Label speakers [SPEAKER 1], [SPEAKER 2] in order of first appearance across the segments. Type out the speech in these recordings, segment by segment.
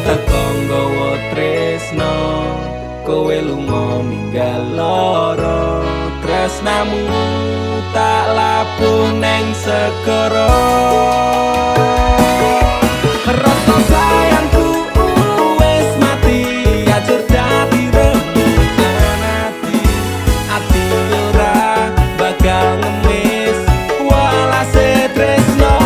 [SPEAKER 1] teko nggawa tresno, kowe lunga ninggal lara. Tresnamu tak labuh neng segara. Rasa sayangku wis mati, ajur dadi rembugan ati. Ati ora bakal ngemis walase tresno.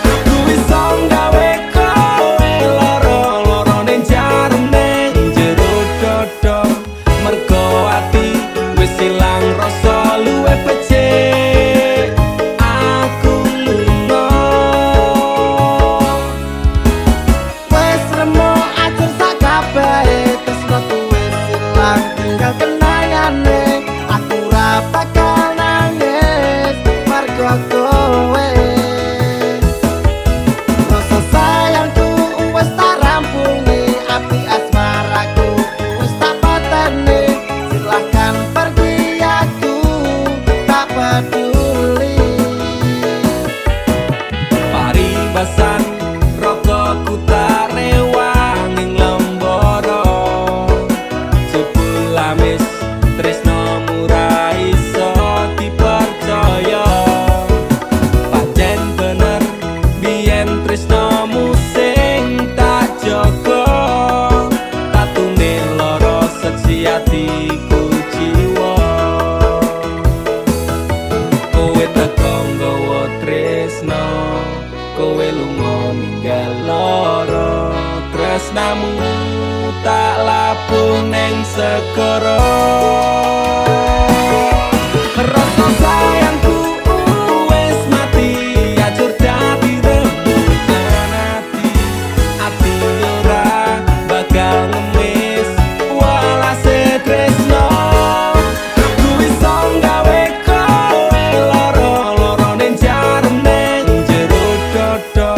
[SPEAKER 1] Aku iso gawe kowe lara-lara ning jarum ning jero dodo. Mergo ati wis ilang rasa luwih becik. Aku lunga wis remuk ajur sak kabehe, tresnoku wis ilang tinggal kenangane. Aku ora bakal nangis mergo kowe. Rasa sayangku wis tak rampungi, api asmaraku wis tak pateni. Silahkan pergi, aku tak peduli. Paribasan rokokku tak rewang ing lembara. Jebul amis tresnomu ra iso dipercaya. Pancen bener biyen tresnomu sing tak jaga. Tatune lara seksi atiku jiwa. Kowe teko nggawa tresno, kowe lunga ninggal lara. Tresnamu tak labuh neng segara. Rasa sayangku wis mati, ajur dadi rembugan ati. Ati ora bakal ngemis walase tresno. Aku iso gawe kowe lara-lara ning jarum ning jero dodo.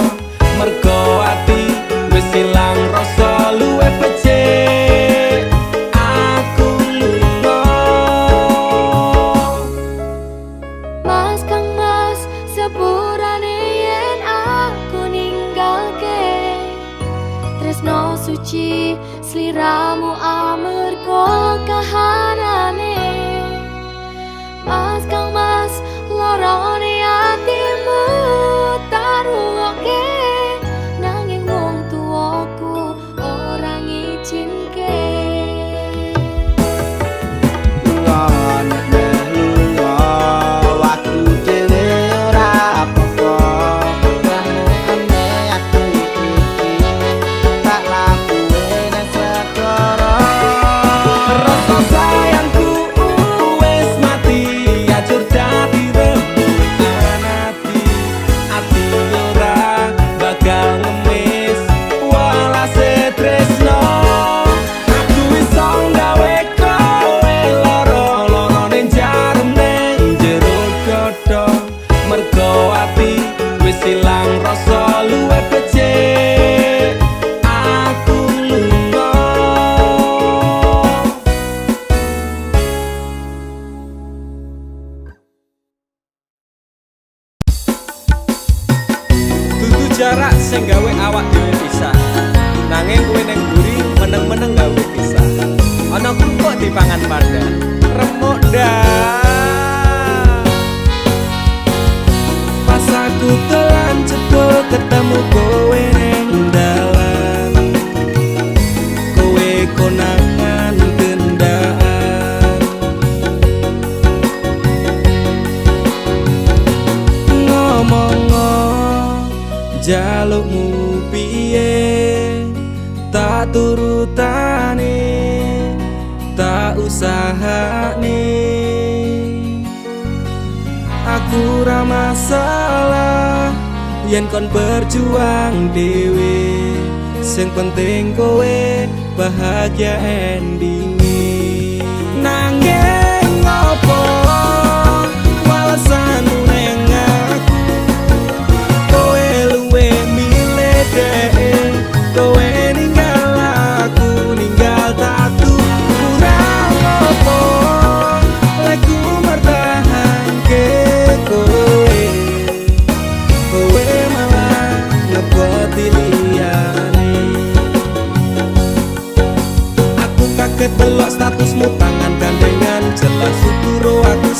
[SPEAKER 1] Mergo ati wis ilang rasa luwih becik. Aku lunga.
[SPEAKER 2] Mas Kang Mas, sepurane yen aku ninggalke tresno suci sliramu amarga kahanane. Mas Kang Mas, lorone atimu taruhke, nanging wong tuaku ora ngizinke.
[SPEAKER 1] Rasa sayangku wis mati, ajur dadi rembugan ati. Ati ora bakal ngemis walase tresno. Aku iso gawe kowe lara-lara ning jarum ning jero dodo. Mergo ati wis ilang rasa luwih becik. Aku lunga. Dudu jarak sing gawe awak dhewe pisah, nanging kowe ning mburi meneng-meneng gawe pisah. Ana krupuk dipangan panda, remuk ndak. Pas aku telan cedul ketemu kowe ning dalan. Kowe konangan gendaan. Ngomong jalukmu piye, tak turutane, tak usahane. Aku ra masalah yen kon berjuang dhewe. Sing penting kowe bahagia endinge. Nanging ngopo walesanmu ning aku, kowe luwih milih dhek. Kowe ninggal aku, ninggal tatu. Kurang ngopo lek ku mertahanke kowe. Kowe malah ngeboti liyane.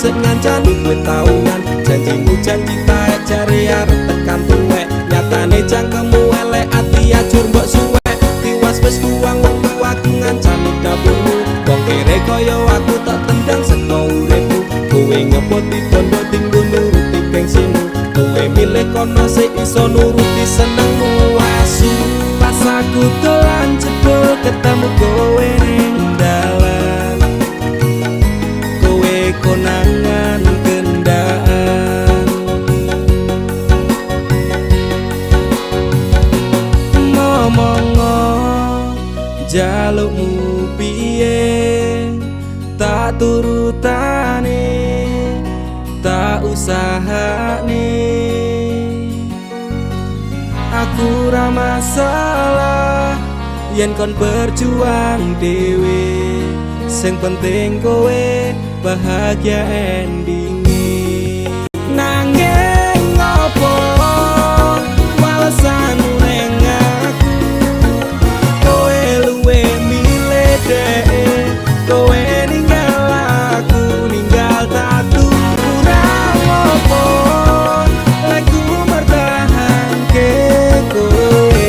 [SPEAKER 1] sik ngancani kowe tahunan. Janjimu janji taek jare arep tekan tuwek, nyatane cangkemmu elek ati ajur mbok suwek. Tiwas wis tuwang wong tuaku ngancani dapurmu, wong kere kaya aku tak tendang saka uripmu. Kowe ngepoti bondo tinggo nuruti gengsimu, kowe milih kono sik iso nuruti senengmu. Asu pas aku dolan jebul ketemu kowe ning dalan, kowe konangan kendaan. Ngomong-ngo jalukmu piye, tak turutane, tak usahane. Aku ra masalah yen kon berjuang dhewe, sing penting kowe bahagia endinge. Nanging ngopo walesanmu ning aku, kowe luwe milih dhek, kowe ninggal aku ninggal tatu. Kurang ngopo lek ku mertahanke kowe,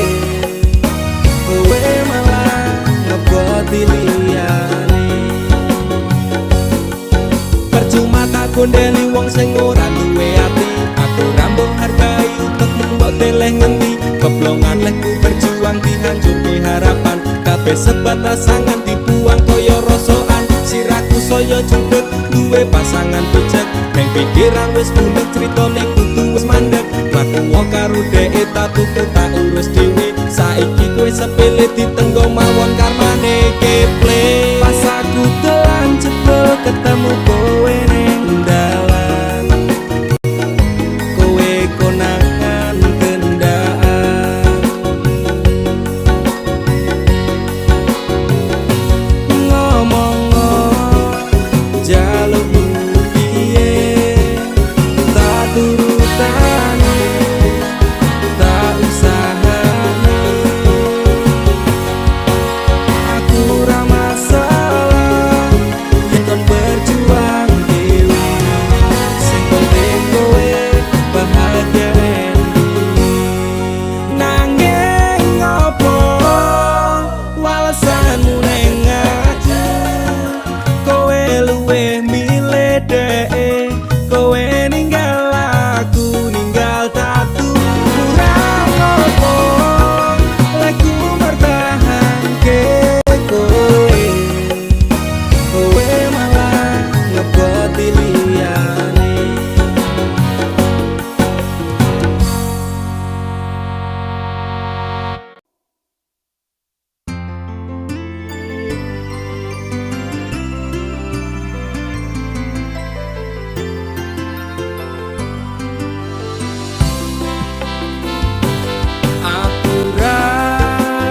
[SPEAKER 1] kowe malah ngeboti liyane. Percuma tak gondeli wong sing ora duwe ati, aku ra mbok hargai utekmu mbok deleh ngendi. Keblongan lekku berjuang dihancurke harapan, kabeh sebatas angan dibuang kaya rosokan. Siraku saya judeg duwe pasangan picek, neng pikiran wis bunek critane kudu wis mandek. Laku karo dhek tak tuku tak urus dhewe, saiki kowe sepele ditenggo mawon karmane keple. Pas aku dolan jebul ketemu kowe ning dalan, kowe konangan kendaan. Ngomong-ngo jalukmu piye, tak turutane, tak usahane. Aku ra masalah yen kon berjuang dhewe, sing penting kowe bahagia endinge. Nanging ngopo walesanmu ning aku, kowe luwih milih dhek, kowe ninggal aku ninggal tatu. Kurang ngopo lek ku mertahanke kowe, kowe malah ngeboti liyane. Aku ra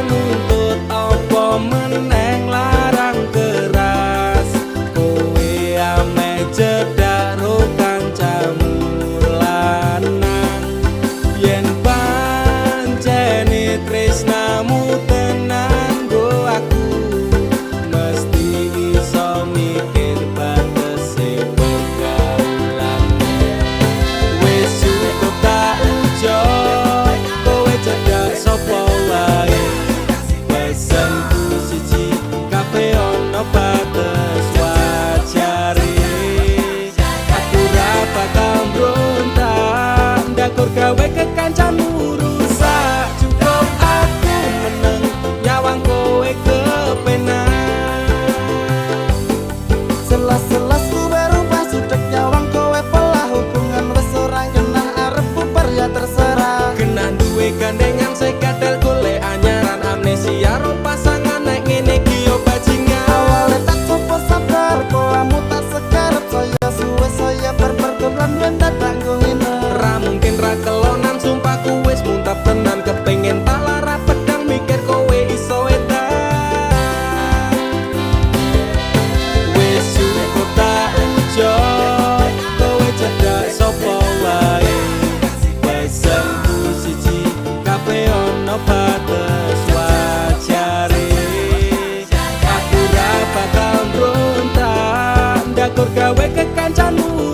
[SPEAKER 1] nuntut apa meneng larang keras, kowe ameh cedak ro kancamu lanang. Yen pancene tresnamu tenan go aku, mesti iso mikir batese pergaulan. Wis cukup tak ujo, kowe cedak sapa wae. Pesenku siji, kabeh ana batas wajare. Aku ra bakal mbrontak, ndakur gawe kekancanmu rusak. Cukup aku meneng, nyawang kowe kepenak.
[SPEAKER 3] Selas-selas ku berubah sudek nyawang kowe pelah, hubungan wis ora genah arep bubar ya terserah.
[SPEAKER 1] Kena duwe gandengan sekadel golek anyaran, amnesia ro pasangan nek ngene iki yo bajingan.
[SPEAKER 3] Awalnya tak coba sabar, polamu tak sekarep, saya suwe saya berpergaulan dan tak tanggung ina.
[SPEAKER 1] Ra mungkin ra kelonan, sumpah ku wis muntap tenan. Kepengen tak lara pedang mikir kowe iso edan. Wis cukup tak ujo, kowe cedak sapa wae. Pesenku siji, kabeh ana batas wajare. Aku ra bakal mbrontak, ndakur gawe kekancanmu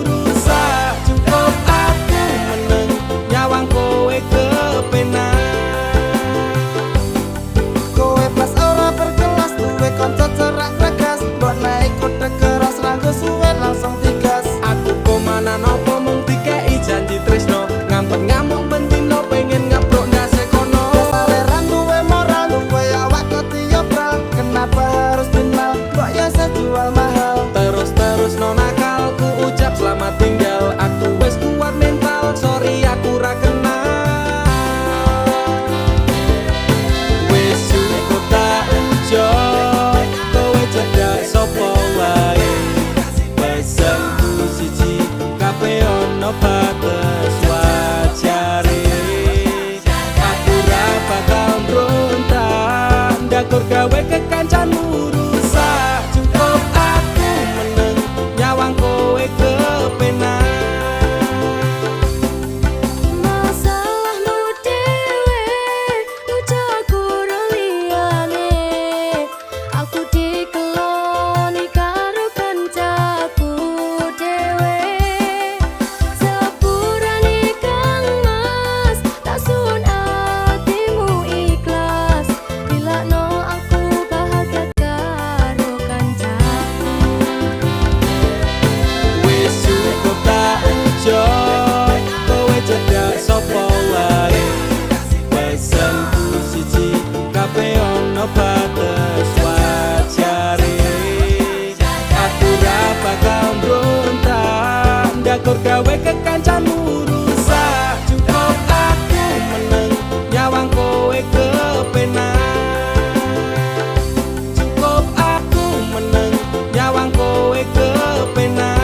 [SPEAKER 1] Ndakur gawe kekancanmu rusak. Cukup aku meneng nyawang kowe kepenak.
[SPEAKER 2] Masalahmu dewe ucap kurang liyane. Aku dikeloni karo kancaku dewe. Sepurane Kang Mas tak sun atimu ikhlas. Dilakno aku bahagia karo kancaku.
[SPEAKER 1] Wis cukup tak enjoy kowe cedak sapa wae. Pesenku siji kabeh ono batas wajare. Aku ra bakal mbrontak ndakur gawe kekancanmu rusak. Cukup aku meneng nyawang kowe kepenak. Cukup aku meneng nyawang kowe kepenak.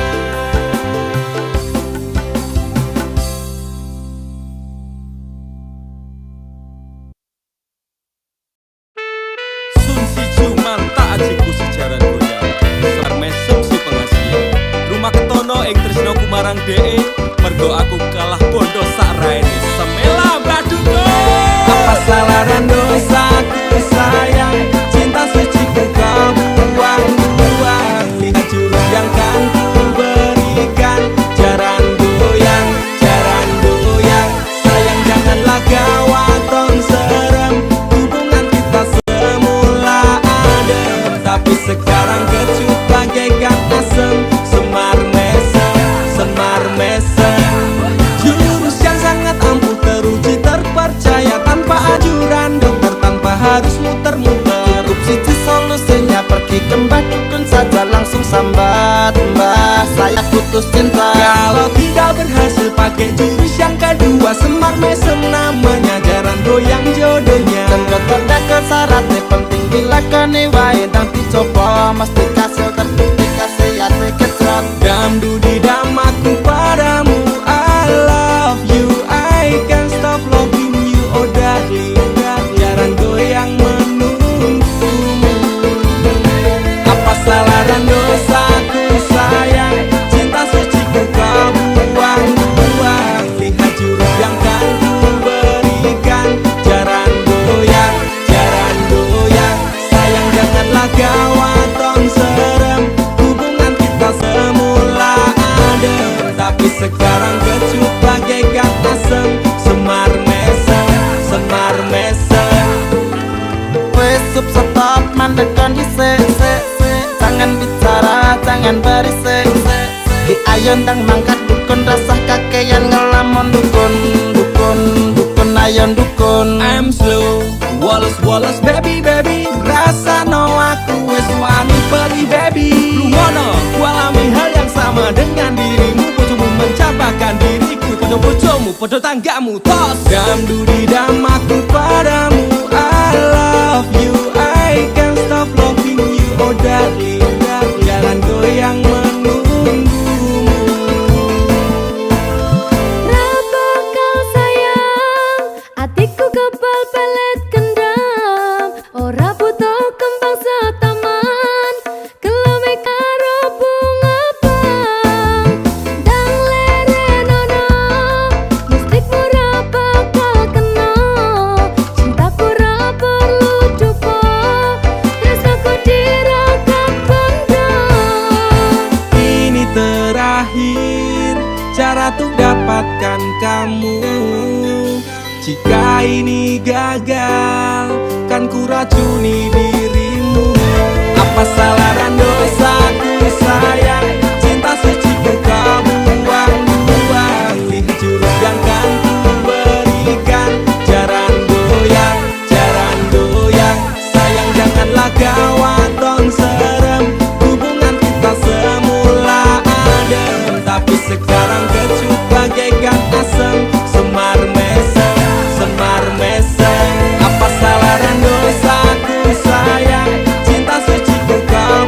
[SPEAKER 1] Sun si cuman tak ajiku sejaran goyang. Semar mesem si pengasihan. Rumah ketono ing tresnoku marang dhek. Mergo aku kalah bondo sak raine. Semela baduko. Apa salaran dosaku sayang? Cinta suciku kau buang-buang. Lihat jurus yang kan ku berikan. Jaran goyang, jaran goyang. Sayang janganlah gawaton serem. Hubungan kita semula adem, tapi sekarang kecut bagaikan asem. Semar mesem, semar mesem. Jurus yang sangat ampuh teruji terpercaya. Tanpa ajuran dokter, tanpa harus muter-muter.
[SPEAKER 3] Cukup siji solusinya pergi ke mbah dukun saja. Langsung sambat, mbah saya putus cinta.
[SPEAKER 1] Kalau tidak berhasil pakai jurus yang kedua. Semar mesem namanya, jaran goyang jodohnya.
[SPEAKER 3] Dan dokter ke syaratnya penting bila kene wae. Dan dicoba mesti kasil terbukti kesehatan kecot.
[SPEAKER 1] Damdu di damaku padamu. I love you, I can't stop loving you. Oh darling, jaran goyang menunggumu. Apa salaran dosaku sayang? Cinta suciku kau buang-buang. Lihat jurus yang kan ku berikan. Jaran goyang, jaran goyang. Sayang janganlah gawaton serem. Hubungan kita semula adem, tapi sekarang kecut bagaikan asem. Semar mesem, semar mesem.
[SPEAKER 3] Wes stop mandekan di se. Jangan bicara, jangan berisik. Di ayo ndang mangkat dukun rasah kakean ngelamun dukun. Dukun ayo dukun.
[SPEAKER 1] I'm slow, Wallace baby baby. Rasa no aku wes wani pergi baby. Lumono, ku alami hal yang sama dengan dirimu. Bojomu mencapakan diriku. Bojo-bojomu, bojo tanggamu tos. Damdu di damaku padamu. I love you, I can't stop loving you. Oh darling, jalan goyang menunggumu.
[SPEAKER 2] Rapakal sayang, atiku kebal pelet kendam. Ora butuh kembang setaman, kelome karo bunga pang. Dang lerenono, mustikmu ra bakal kena. Cintaku ra perlu dupo, tresnaku dirakat bondo.
[SPEAKER 1] Ini terakhir cara untuk dapatkan kamu. Jika ini gagal, kan ku racuni dirimu. Apa salaran dosaku sayang? Cinta suciku kau buang-buang. Lihat jurus yang kan ku berikan. Jaran goyang, jaran goyang. Sayang janganlah gawaton serem. Hubungan kita semula adem, tapi sekarang kecut bagaikan asem. Semar mesem, semar mesem. Apa salaran dosaku sayang? Cinta suciku kau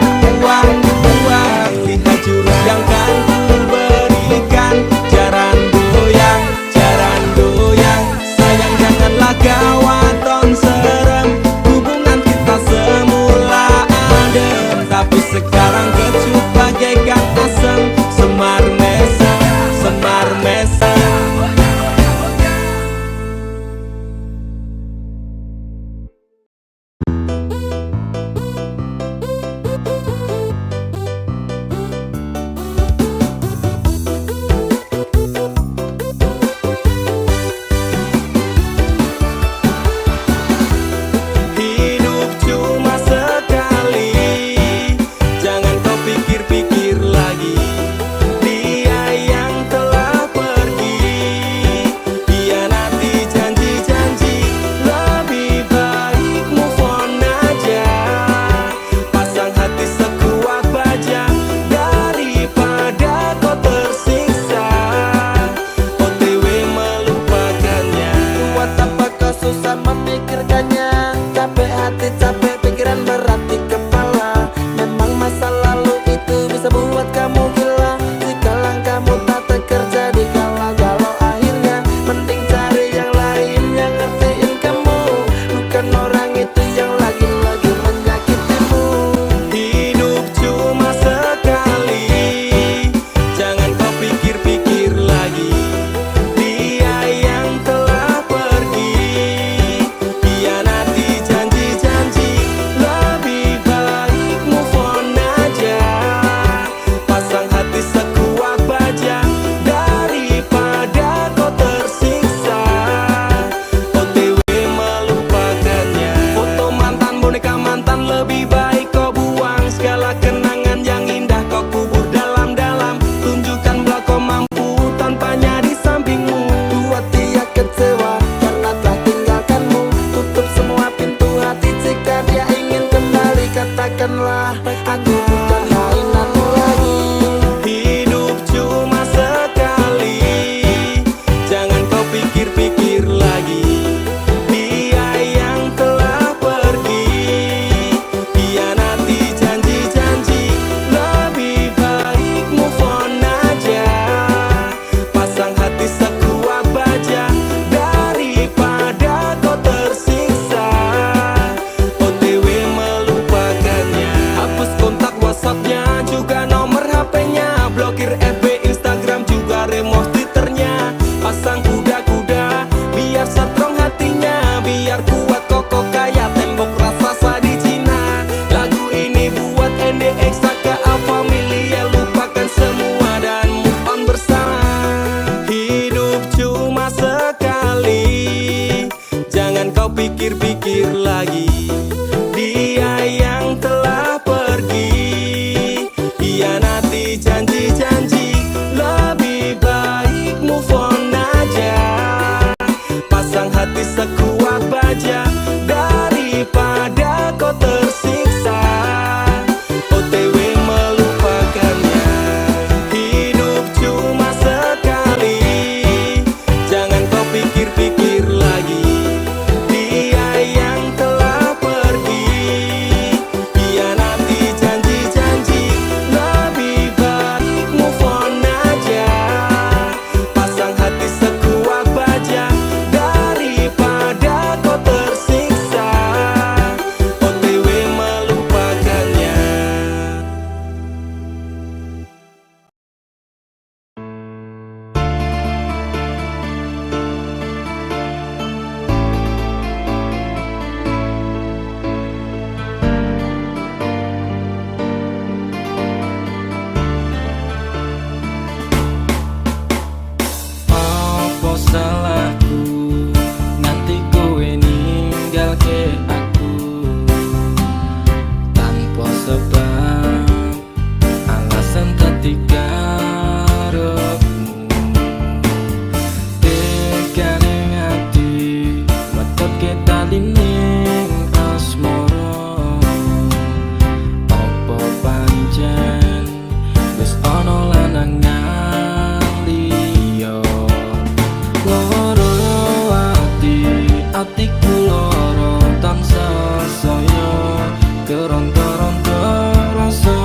[SPEAKER 4] keronta-ronta rasa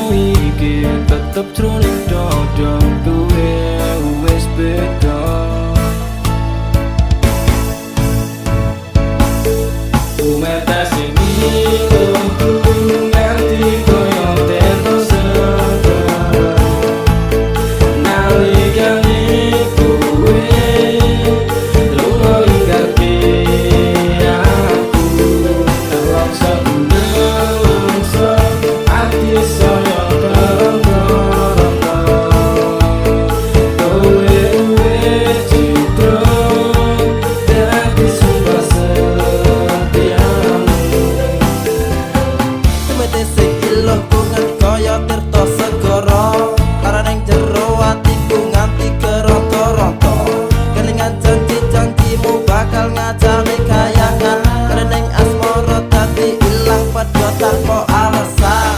[SPEAKER 4] iki tetep jroning dada kowe wis beda. Umetes ini luhku nganti koyo teto segara nalikane kowe lunga ingati aku nelongso nelongso ati saya keronta-ronta kowe wis citra dadi sumpah setiamu.
[SPEAKER 3] Tumete sing iloh ku nganti kaya tirta segara larane jero atiku nganti keronta-ronta kelingan janji-janjimu bakal ngajari kayangan kereneng asmara dadi ilang padha tanpa alasan.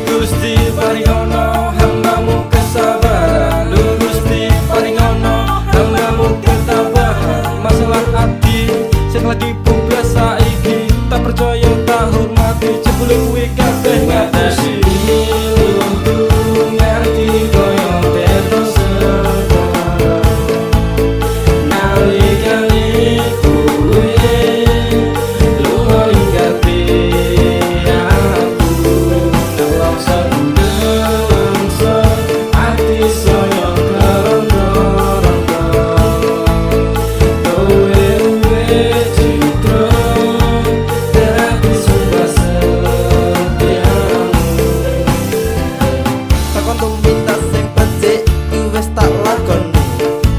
[SPEAKER 4] Gusti paringono hambamu kesabaran, Gusti paringono hambamu ketabahan. Masalah ati sing lagi bugas saiki tak percaya tak hormati jebule kuwi kabeh ngatasi luhku nganti koyo teto segara nalikane kowe lunga ingati aku nelongso nelongso ati saya keronta-ronta kowe wis citra dadi sumpah setiamu.
[SPEAKER 3] Takon tuminta sing becik kuwi wis tak lakoni,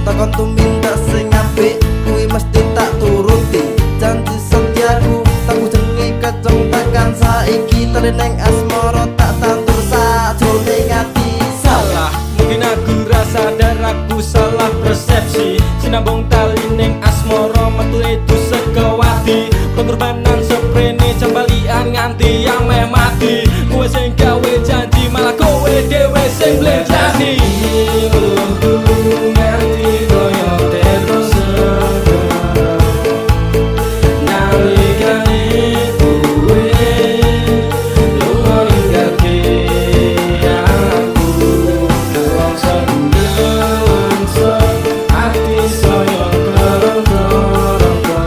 [SPEAKER 3] takon tuminta sing apik kuwi mesti tak turuti. Janji setiaku tak jenenge keceng tekan saiki teleneng asmara tak tantur sajroning ati.
[SPEAKER 4] Salah, mungkin aku rasa dan aku salah persepsi. Sinambung tali ning asmara metu itu sekewati. Pengorbanan seprene jambalian nganti yang meh mati. Kowe sing gawe janji malah kowe dhewe sing blenjani. Luhku nganti koyo teto segara nalikane kowe lunga ingati aku nelongso nelongso ati saya keronta-ronta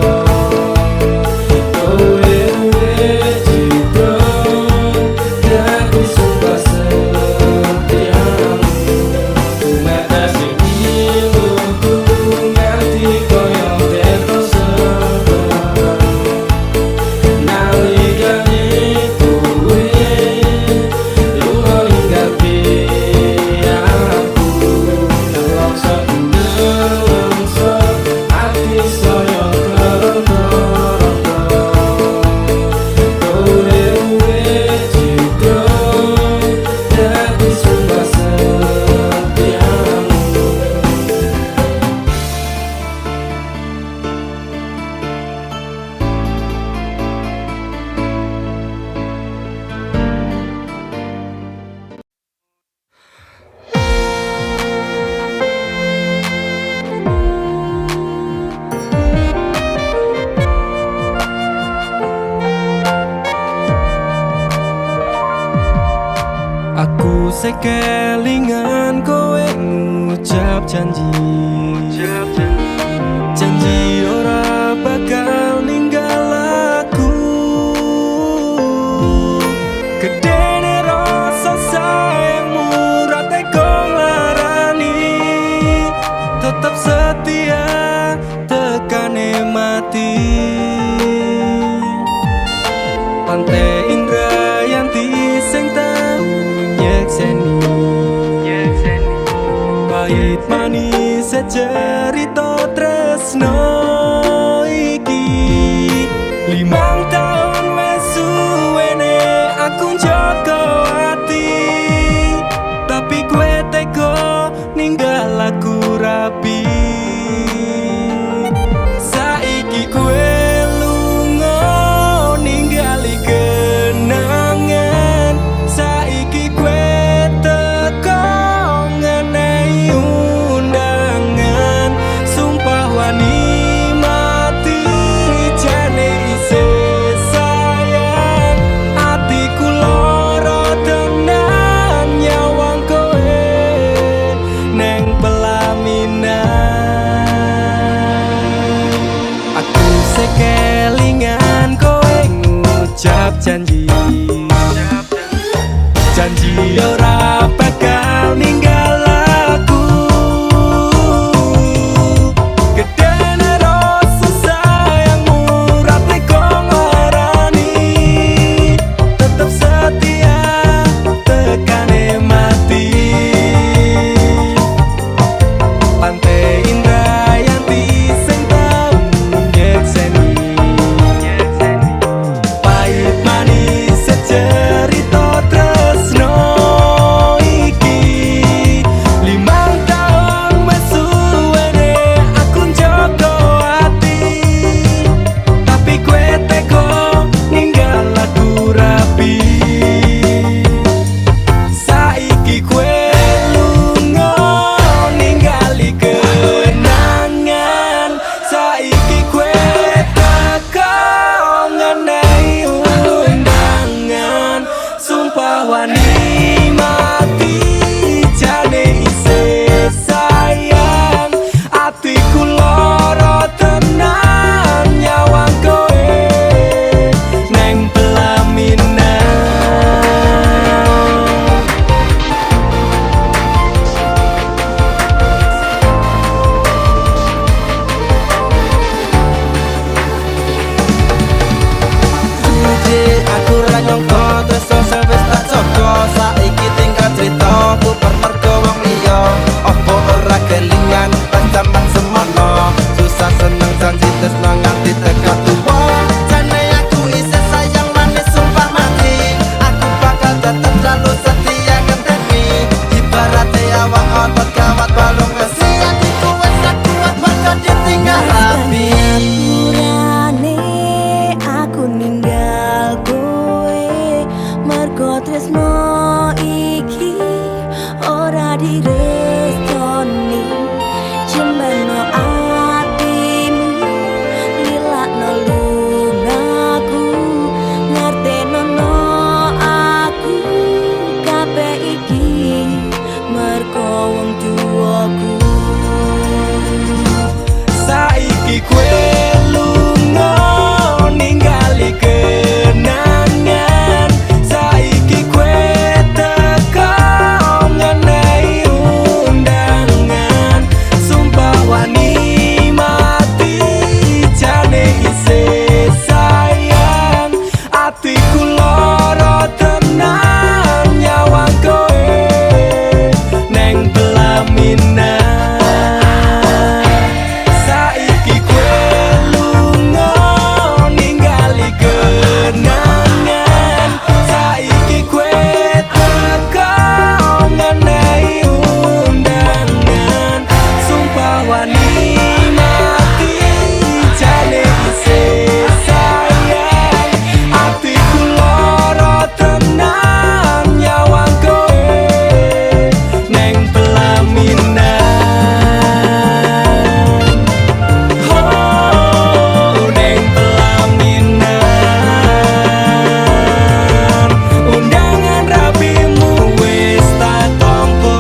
[SPEAKER 4] kowe wis citra dadi sumpah setiamu. Umetes iki luhku nganti koyo teto segara nalikane kowe lunga ingati aku nelongso nelongso ati saya keronta-ronta kowe wis citra dadi sumpah setiamu. Aku sekelingan kowe ngucap janji janji ora bakal ninggal aku. Gedene rasa sayangmu ra tega nglarani, tetep setia tekane mati. Pantai Indrayanti sing tau nyekseni pahit manis secerita tresno iki. 5 tahun wes suwene aku njaga ati, tapi kowe tega ninggal aku rapi. Saiki kowe lunga ninggali kenangan, saiki kowe teko ngenehi undangan. Sumpah wani ucap janji ora bakal ninggal aku. Gedene rasa sayangmu rati kong ngarani, tetep setia tekane mati. Pantai indah yang sing tau nyekseni, pahit manis secerita tresno iki. 5 tahun wes suwene aku njogo ati, tapi kowe teko ninggal aku rapi. Saiki kowe lunga ningali kenangan, saiki kowe teko ngenehi undangan. Sumpah wani mati jane isih sayang, atiku lara tenan nyawang kowe neng pelaminan.
[SPEAKER 3] Aku ra nyangka tresno sing wis tak jaga, saiki tinggal crita bubar mergo wong liya. Apa ora kelingan pas jaman semono, susah seneng janji tresno nganti tekan tuwa. Jane aku isih sayang manis sumpah mati, aku bakal tetep selalu setia ngenteni. Ibarate awak otot kawat balung besi, atiku wis tak kuat mergo ditinggal rapi.
[SPEAKER 2] Aturane aku ninggal kowe mergo tresno iki ora direstoni. Jembeno atimu lilakno lungaku, ngertenono aku kabeh iki mergo wong tuaku.
[SPEAKER 4] Saiki kowe lunga ningali kenangan, saiki kowe teko ngenehi undangan. Sumpah wani mati jane isih sayang, atiku lara tenan nyawang kowe neng pelaminan. Saiki kowe lunga ningali kenangan, saiki kowe teko ngenehi undangan. Sumpah wani mati jane isih sayang, atiku lara tenan nyawang kowe neng pelaminan. Oh, neng pelaminan, undangan rapimu wis tak tampa.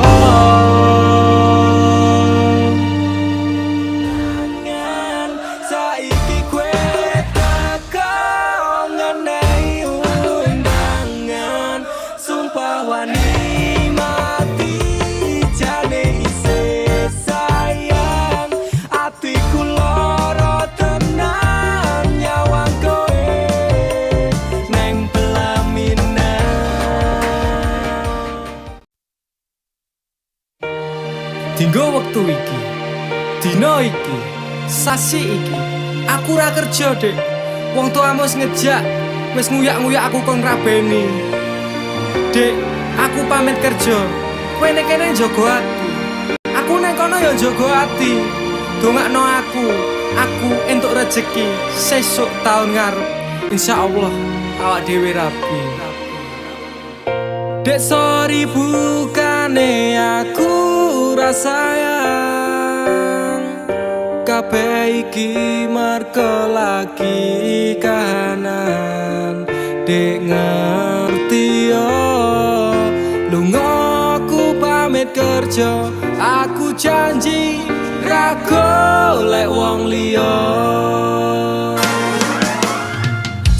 [SPEAKER 4] Saiki kowe teko ngenehi undangan, sumpah wani mati jane isih sayang, atiku lara tenan nyawang kowe neng pelaminan. Dinggo wektu iki, dina iki, sasi iki, aku ra kerja, Dek. Wong tuamu wis ngejak, wis nguyak-nguyak aku kon rabeni. Dek, aku pamit kerja. Kowe nek kene njaga ati. Aku nek kono ya njaga ati. Dongakno aku entuk rezeki sesuk taun ngarep. Insyaallah awak dhewe rapi. Dek sorry bukane aku ra sayang, kabeh iki merga lagi kahanan. Dek ngerti yo, lunga aku pamit kerja. Aku janji ra golek wong liya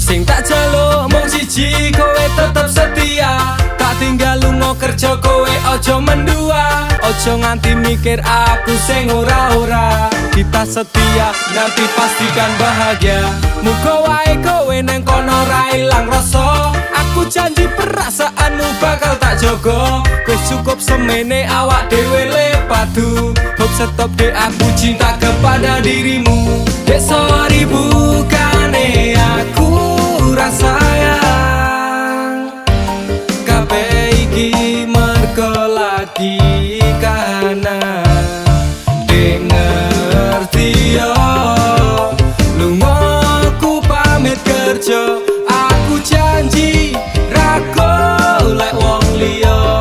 [SPEAKER 4] sing tak jaluk. Ojo nganti mikir aku sing ora-ora. Kita setia nanti pastikan bahagia. Muga wae kowe neng kono ra ilang rasa. Aku janji perasaanmu bakal tak jogo. Wis cukup semene awak dhewe le padu. Hope stop dek aku cinta kepada dirimu. Dek sorry bukane aku rasa sayang. Kabeh iki mergo lagi kana dek ngerti yo. Lunga aku pamit kerja. Aku janji ra golek wong liya.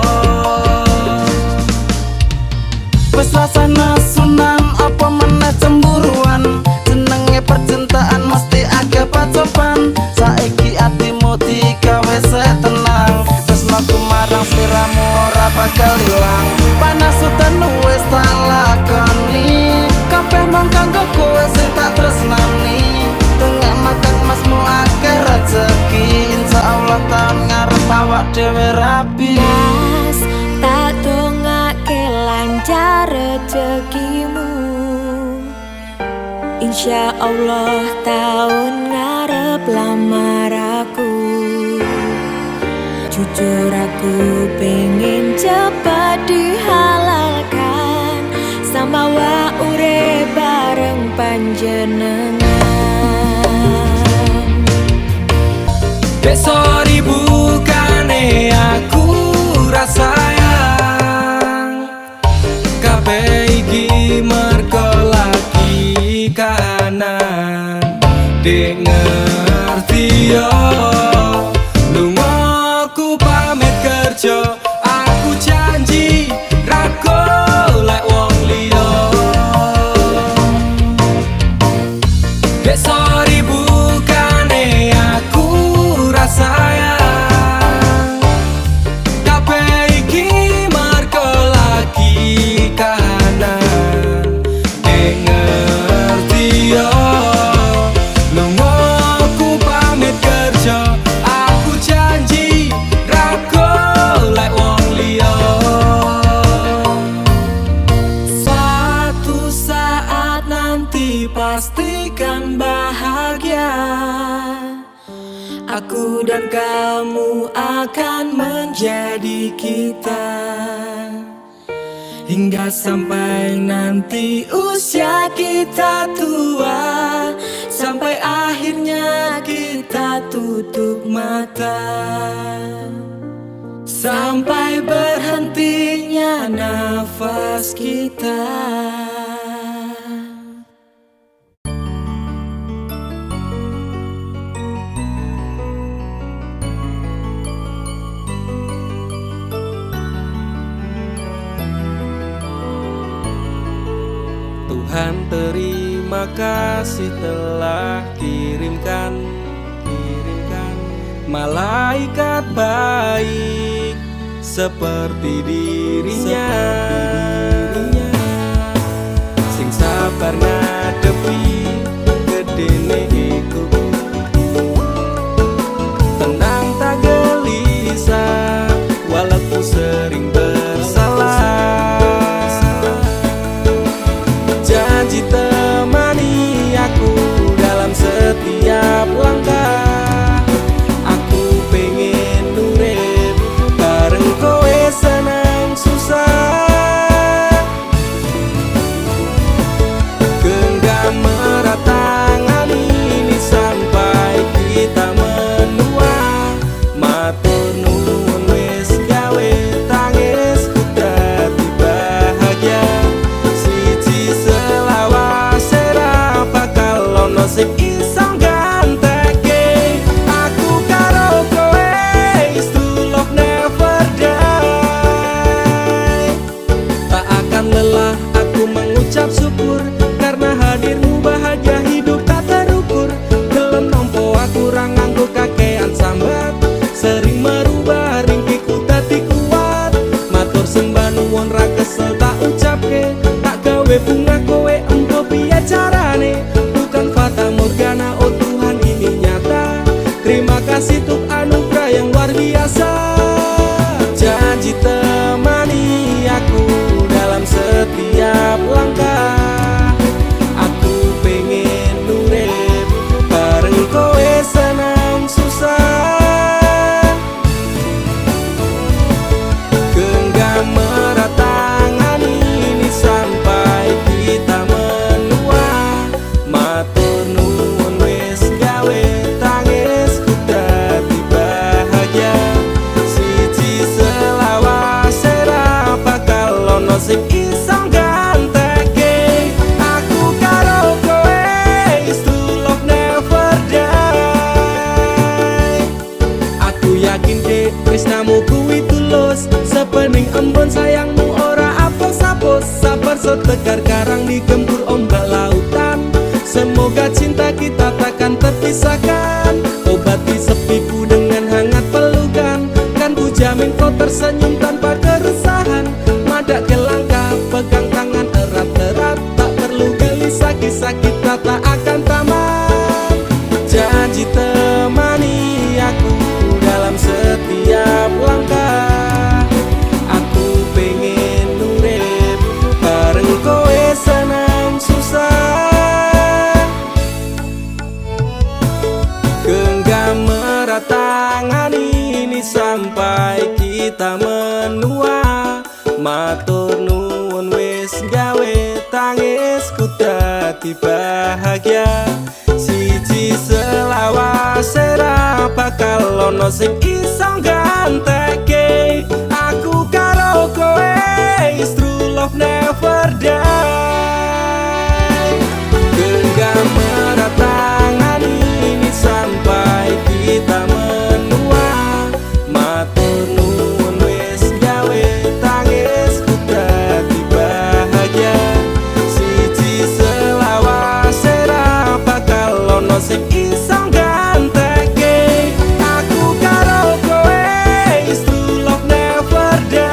[SPEAKER 3] Wes rasane sunan apa meneh cemburuan. Jenenge percintaan mesti agak pacoban. Saiki atimu digawe tenang. Tresnaku marang sliramu ora bakal ilang. Panas udan wis tak lakoni. Kabeh mung kanggo kowe sing tak tresnani. Tengah makan masmu akeh rezeki. Insyaallah tahun ngarep awak dhewe rapi.
[SPEAKER 2] Mas, tak dongake lancar rezekimu. Insya Allah tahun ngarep lamar aku. Jujur aku pengen cepat dihalalkan. Sama wa urip bareng panjenengan.
[SPEAKER 4] Dek sorry bukane aku rasa sayang. Kabeh iki mergo lagi kanan. Dek ngerti yo. Lunga aku pamit kerja. Aku janji ra golek wong liya. Dek sorry bukane aku rasa sayang. Kabeh iki mergo lagi kanan. Dek ngerti yo. Lunga aku pamit kerja. Aku janji ra golek wong liya. Suatu saat nanti pastikan bahagia. Aku dan kamu akan menjadi kita. Hingga sampai nanti usia kita tua. Sampai akhirnya kita tutup mata. Sampai berhentinya nafas kita. Tuhan terima kasih telah kirimkan malaikat baik seperti dirinya, sing sabar ngadepi gedene iku. Tenang tak gelisah walaupun sering bersalah. Janji temani aku dalam setiap langkah. Aku pengen urip bareng kowe senang susah. Genggam erat tangani maksud tegar karang digempur ombak lautan. Semoga cinta kita takkan terpisahkan. Obati sepiku dengan hangat pelukan. Kan ku jamin kau tersenyum tanpa keresahan. Madak ke langkah, pegang tangan erat-erat. Tak perlu gelisah, kisah kita tak akan tamat. Janji temani aku dalam setiap langkah. Aku pengen urip bareng kowe senang susah. Genggam erat tangan ini sampai kita menua. Matur nuwun wis gawe tangisku dadi bahagia. Siji selawase ra bakal ono sing iso gantekake. Aku karo kowe is true love never die. Genggam erat tangan ini sampai kita menua. Matur nuwun wis gawe tangisku dadi bahagia. Siji selawase ra bakal ono sing iso gantekake. Aku karo kowe is true love never die.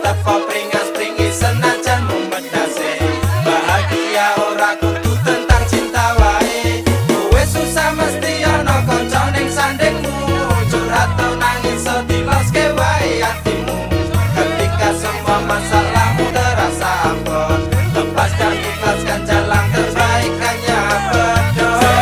[SPEAKER 3] tepo pringas-pringi senajan mumbedase. Bahagia ora kudu tentang cinta wae. Kowe susah mesti ana kanca ning sandingmu. Curhat tau nangis so diloske wae hatimu. Ketika semua masalahmu terasa abot, lepas dan ikhlaskan jalan terbaik hanya berdoa.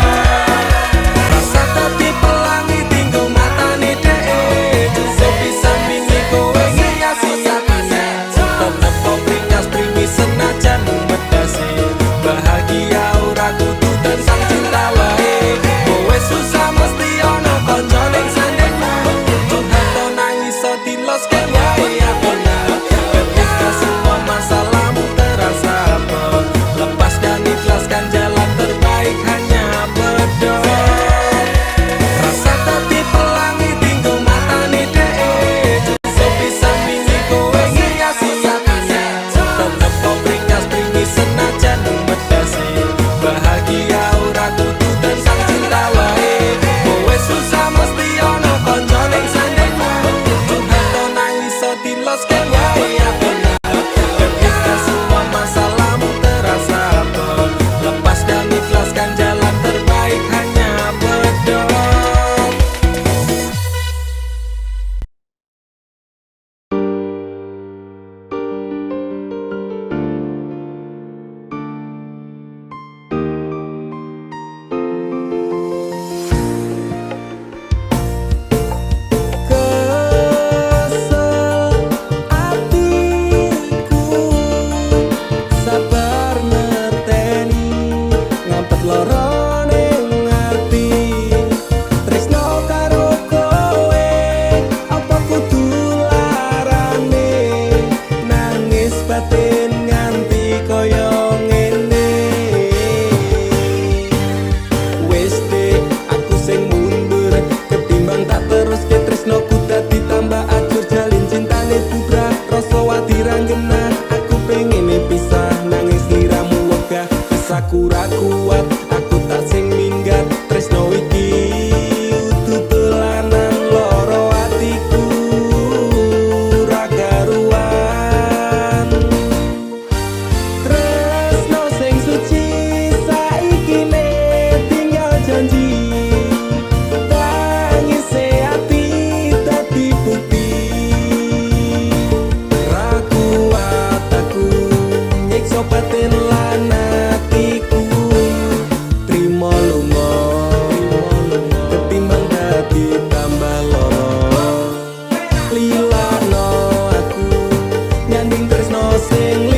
[SPEAKER 3] Rasa tadi pelangi tinggal matane dhek. Sebisa mini kowe sia-siane. Tetep pringas-pringi senajan medase. Bahagia ora kudu tentang cinta wae. Kowe susah mesti ana kanca ning sandingmu. Curhat tau nangis so diloske wae hatimu. Ketika semua masalahmu terasa abot, lepas dan ikhlaskan jalan terbaik hanya berdoa. Rasa tadi pelangi tinggal matane dhek. Sebisa mini kowe sia-siane. Tetep pringas-pringi senajan medase. Bahagia ora kudu tentang cinta wae. Kowe susah mesti ana kanca ning sandingmu. Curhat tau nangis so diloske wae hatimu. Ketika semua masalahmu terasa abot, lepas dan ikhlaskan jalan terbaik hanya berdoa. Kesel atiku sabar ngerteni ngampet loro ning ati. Tresno karo kowe apa kudu larane nangis batin nganti kaya ngene. Wis dek aku sing mundur ketimbang tak terus ke tresnoku dadi tambah ajur jalin cintane bubrah rasa wati ranggena. Aku pengen pisah nangis liramu wegah kisahku ra kuat aku tak sing minggat tresno iki udu dolanan loro atiku ra karuan. Tresno sing suci saiki ne tinggal janji. Tangise ati dadi bukti. Ra kuat aku nyiksa batin lan atiku. Trimo lunga ketimbang dadi tambah loro. Lilano aku nyanding tresno sing